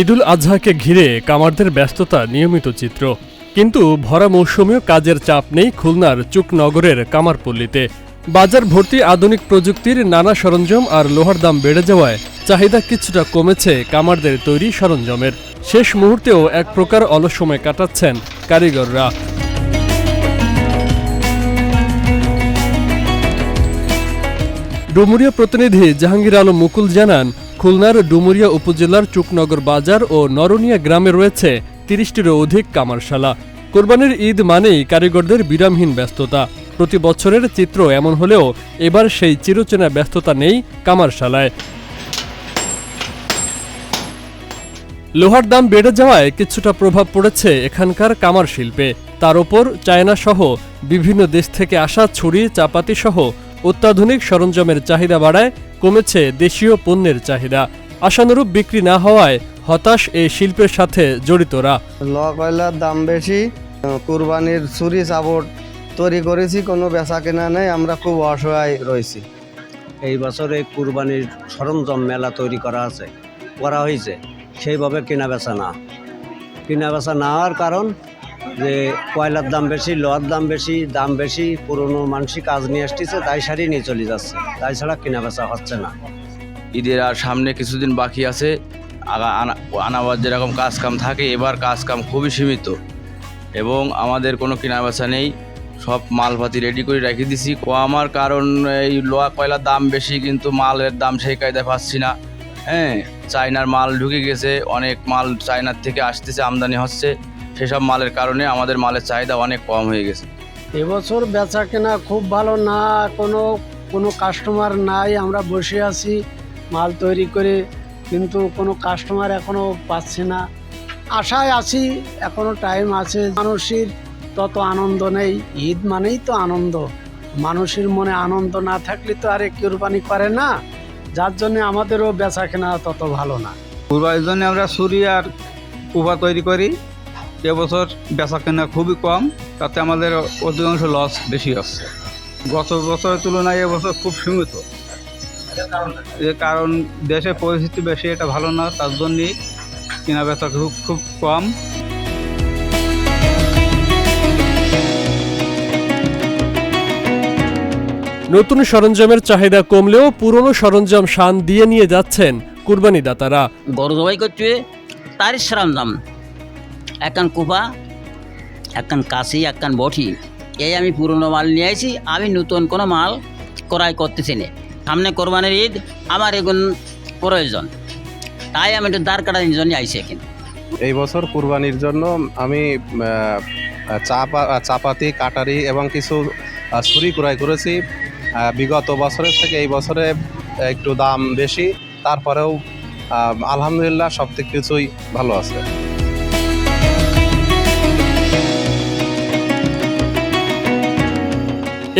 ঈদুল আজহাকে ঘিরে কামারদের ব্যস্ততা নিয়মিত চিত্র, কিন্তু ভরা মৌসুমেও কাজের চাপ নেই খুলনার চুকনগরের কামারপল্লীতে। বাজার ভর্তি আধুনিক প্রযুক্তির নানা সরঞ্জাম আর লোহার দাম বেড়ে যাওয়ায় চাহিদা কিছুটা কমেছে কামারদের তৈরি সরঞ্জামের। শেষ মুহূর্তেও এক প্রকার অলস সময় কাটাচ্ছেন কারিগররা। ডুমুরিয়া প্রতিনিধি জাহাঙ্গীর আলম মুকুল জানান, খুলনার ডুমুরিয়া উপজেলার চুকনগর বাজার ও নরনিয়া গ্রামে রয়েছে ৩০টিরও অধিক কামারশালা। কোরবানির ঈদ মানেই কারিগরদের বিরামহীন ব্যস্ততা। প্রতি বছরের চিত্র এমন হলেও এবার সেই চিরচেনা ব্যস্ততা নেই কামারশালায়। লোহার দাম বেড়ে যাওয়ায় কিছুটা প্রভাব পড়েছে এখানকার কামার শিল্পে। তার ওপর চায়না সহ বিভিন্ন দেশ থেকে আসা ছুরি, চাপাতি সহ অত্যাধুনিক সরঞ্জামের চাহিদা বাড়ায় কমেছে দেশীয় পণ্যের চাহিদা। আশানুরূপ বিক্রি না হওয়ায় হতাশ এই শিল্পের সাথে জড়িতরা। কয়লার দাম বেশি, কুরবানির ছুরি চাবট তৈরি করেছি, কোনো বেচা কেনা নেই, আমরা খুব অসহায় রয়েছি। এই বছরে কুরবানির সরঞ্জাম মেলা তৈরি করা হয়েছে, সেইভাবে কেনা বেচা না হওয়ার কারণ যে কয়লার দাম বেশি, লোহার দাম বেশি, পুরনো মানসিক কাজ নিয়ে আসতেছে, তাই সারিয়ে নিয়ে চলে যাচ্ছে, তাই ছাড়া কেনা বেচা হচ্ছে না। ঈদের আর সামনে কিছুদিন বাকি আছে, আনাবার যেরকম কাজ কাম থাকে, এবার কাজ কাম খুবই সীমিত এবং আমাদের কোনো কেনা বেচা নেই। সব মালপাতি রেডি করে রেখে দিছি। আমার কারণ এই লোহা কয়লার দাম বেশি, কিন্তু মালের দাম সেই কায়দায় পাচ্ছি না। চায়নার মাল ঢুকে গেছে, অনেক মাল চায়নার থেকে আসতেছে, আমদানি হচ্ছে, সেসব মালের কারণে আমাদের মালের চাহিদা অনেক কম হয়ে গেছে। এবছর বেচা কেনা খুব ভালো না, কোনো কাস্টমার নাই। আমরা বসে আছি মাল তৈরি করে, কিন্তু কোনো কাস্টমার এখনো পাচ্ছি না। আশায় আছি, এখনো টাইম আছে। মানুষের তত আনন্দ নেই। ঈদ মানেই তো আনন্দ, মানুষের মনে আনন্দ না থাকলে তো আরে কুরবানি করে না, যার জন্য আমাদেরও বেচা কেনা তত ভালো না। কুরবানির জন্য আমরা ছুরি আর কুপা তৈরি করি। এবছর বেচা কেনা খুবই কম, তাতে আমাদের অধিকাংশ লস বেশি হচ্ছে। গত বছরের তুলনায় এবছর খুব সীমিত, কারণ দেশের পরিস্থিতি বেশি এটা ভালো না, তার জন্যই কেনা বেচা খুব কম। নতুন সরঞ্জামের চাহিদা কমলেও পুরনো সরঞ্জাম শান দিয়ে নিয়ে যাচ্ছেন কুরবানি দাতারা। গরু জবাই করছে, তার সরঞ্জাম একখান কুপা, একখান কাশি, একখান বটি, এই আমি পুরনো মাল নিয়ে আসি। আমি নতুন কোনো মাল ক্রয় করতেছি না। সামনে কোরবানির ঈদ, আমার এগুন প্রয়োজন, তাই আমি একটু দাঁড় কাটানোর জন্য আইসি এখানে। এই বছর কুরবানির জন্য আমি চাপাতি, কাটারি এবং কিছু ছুরি ক্রয় করেছি। বিগত বছরের থেকে এই বছরে একটু দাম বেশি, তারপরেও আলহামদুলিল্লাহ সব কিছুই ভালো আছে।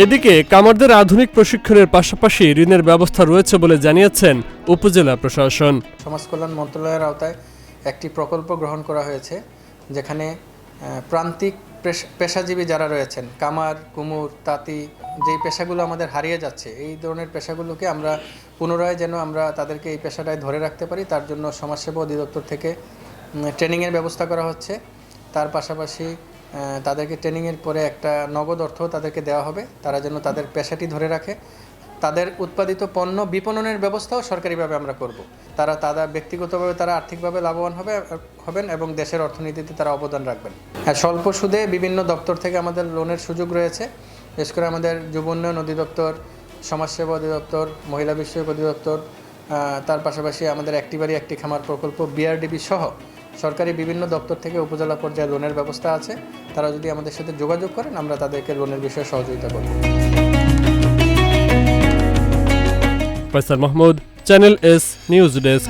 এদিকে কামারদের আধুনিক প্রশিক্ষণের পাশাপাশি ঋণের ব্যবস্থা রয়েছে বলে জানিয়েছেন উপজেলা প্রশাসন। সমাজ কল্যাণ মন্ত্রণালয়ের আওতায় একটি প্রকল্প গ্রহণ করা হয়েছে, যেখানে প্রান্তিক পেশাজীবী যারা রয়েছেন, কামার, কুমুর, তাঁতি, যেই পেশাগুলো আমাদের হারিয়ে যাচ্ছে, এই ধরনের পেশাগুলোকে আমরা পুনরায় যেন আমরা তাদেরকে এই পেশাটায় ধরে রাখতে পারি, তার জন্য সমাজসেবা অধিদপ্তর থেকে ট্রেনিংয়ের ব্যবস্থা করা হচ্ছে। তার পাশাপাশি তাদেরকে ট্রেনিংয়ের পরে একটা নগদ অর্থ তাদেরকে দেওয়া হবে, তারা যেন তাদের পেশাটি ধরে রাখে। তাদের উৎপাদিত পণ্য বিপণনের ব্যবস্থাও সরকারিভাবে আমরা করব। তারা ব্যক্তিগতভাবে তারা আর্থিকভাবে লাভবান হবেন এবং দেশের অর্থনীতিতে তারা অবদান রাখবেন। হ্যাঁ, স্বল্প সুদে বিভিন্ন দপ্তর থেকে আমাদের লোনের সুযোগ রয়েছে, বিশেষ করে আমাদের যুব উন্নয়ন অধিদপ্তর, সমাজসেবা অধিদপ্তর, মহিলা বিষয়ক অধিদপ্তর, তার পাশাপাশি আমাদের একটি বাড়ি একটি খামার প্রকল্প, বিআরডিবি সহ সরকারি বিভিন্ন দপ্তর থেকে উপজেলা পর্যায়ে লোনের ব্যবস্থা আছে। তারা যদি আমাদের সাথে যোগাযোগ করেন, আমরা তাদেরকে লোনের বিষয়ে সহযোগিতা করব। Faisal Mahmud, channel S news desk.